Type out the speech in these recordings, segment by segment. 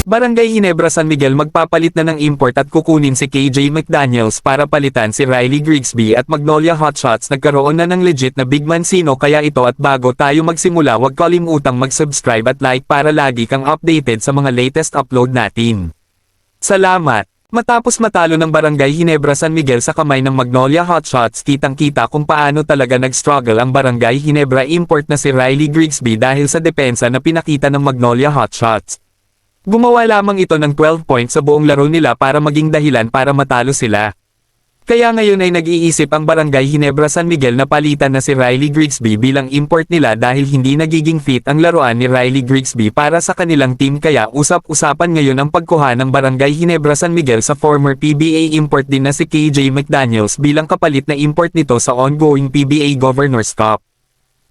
Barangay Ginebra San Miguel magpapalit na ng import at kukunin si KJ McDaniels para palitan si Riley Grigsby at Magnolia Hotshots. Nagkaroon na ng legit na big man sino kaya ito, at bago tayo magsimula huwag kalimutang mag-subscribe at like para lagi kang updated sa mga latest upload natin. Salamat! Matapos matalo ng Barangay Ginebra San Miguel sa kamay ng Magnolia Hotshots, kitang-kita kung paano talaga nag-struggle ang Barangay Ginebra import na si Riley Grigsby dahil sa depensa na pinakita ng Magnolia Hotshots. Gumawa lamang ito ng 12 points sa buong laro nila para maging dahilan para matalo sila. Kaya ngayon ay nag-iisip ang Barangay Ginebra San Miguel na palitan na si Riley Grigsby bilang import nila dahil hindi nagiging fit ang laruan ni Riley Grigsby para sa kanilang team, kaya usap-usapan ngayon ang pagkuha ng Barangay Ginebra San Miguel sa former PBA import din na si KJ McDaniels bilang kapalit na import nito sa ongoing PBA Governors Cup.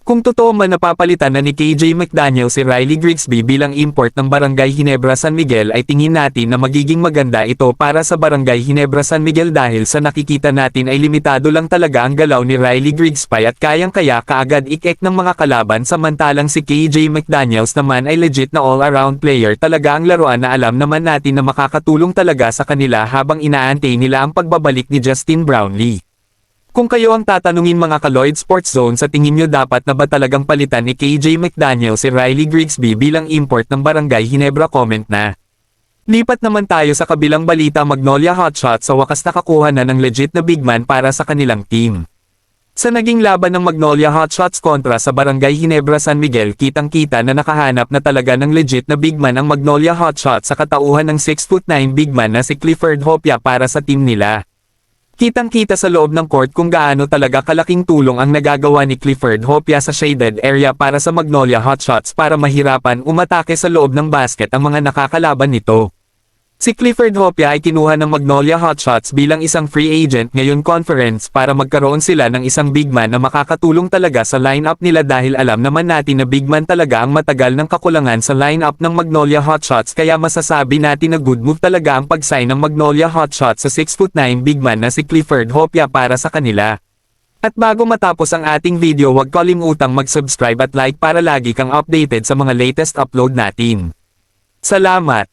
Kung totoo man napapalitan na ni KJ McDaniels si Riley Grigsby bilang import ng Barangay Ginebra San Miguel, ay tingin natin na magiging maganda ito para sa Barangay Ginebra San Miguel dahil sa nakikita natin ay limitado lang talaga ang galaw ni Riley Grigsby at kayang-kaya kaagad ik-ek ng mga kalaban, samantalang si KJ McDaniels naman ay legit na all-around player talaga ang laruan na alam naman natin na makakatulong talaga sa kanila habang inaantay nila ang pagbabalik ni Justin Brownlee. Kung kayo ang tatanungin mga ka-Lloyd Sports Zone, sa tingin nyo dapat na ba talagang palitan ni KJ McDaniels si Riley Grigsby bilang import ng Barangay Ginebra? Comment na. Lipat naman tayo sa kabilang balita. Magnolia Hotshots sa wakas nakakuha na ng legit na big man para sa kanilang team. Sa naging laban ng Magnolia Hotshots kontra sa Barangay Ginebra San Miguel, kitang-kita na nakahanap na talaga ng legit na big man ang Magnolia Hotshots sa katauhan ng 6'9" big man na si Clifford Hopia para sa team nila. Kitang-kita sa loob ng court kung gaano talaga kalaking tulong ang nagagawa ni Clifford Hopia sa shaded area para sa Magnolia Hotshots para mahirapan umatake sa loob ng basket ang mga nakakalaban nito. Si Clifford Hopia ay kinuha ng Magnolia Hotshots bilang isang free agent ngayon conference para magkaroon sila ng isang big man na makakatulong talaga sa lineup nila dahil alam naman natin na big man talaga ang matagal ng kakulangan sa lineup ng Magnolia Hotshots, kaya masasabi natin na good move talaga ang pag-sign ng Magnolia Hotshots sa 6'9" big man na si Clifford Hopia para sa kanila. At bago matapos ang ating video huwag kalimutang mag-subscribe at like para lagi kang updated sa mga latest upload natin. Salamat!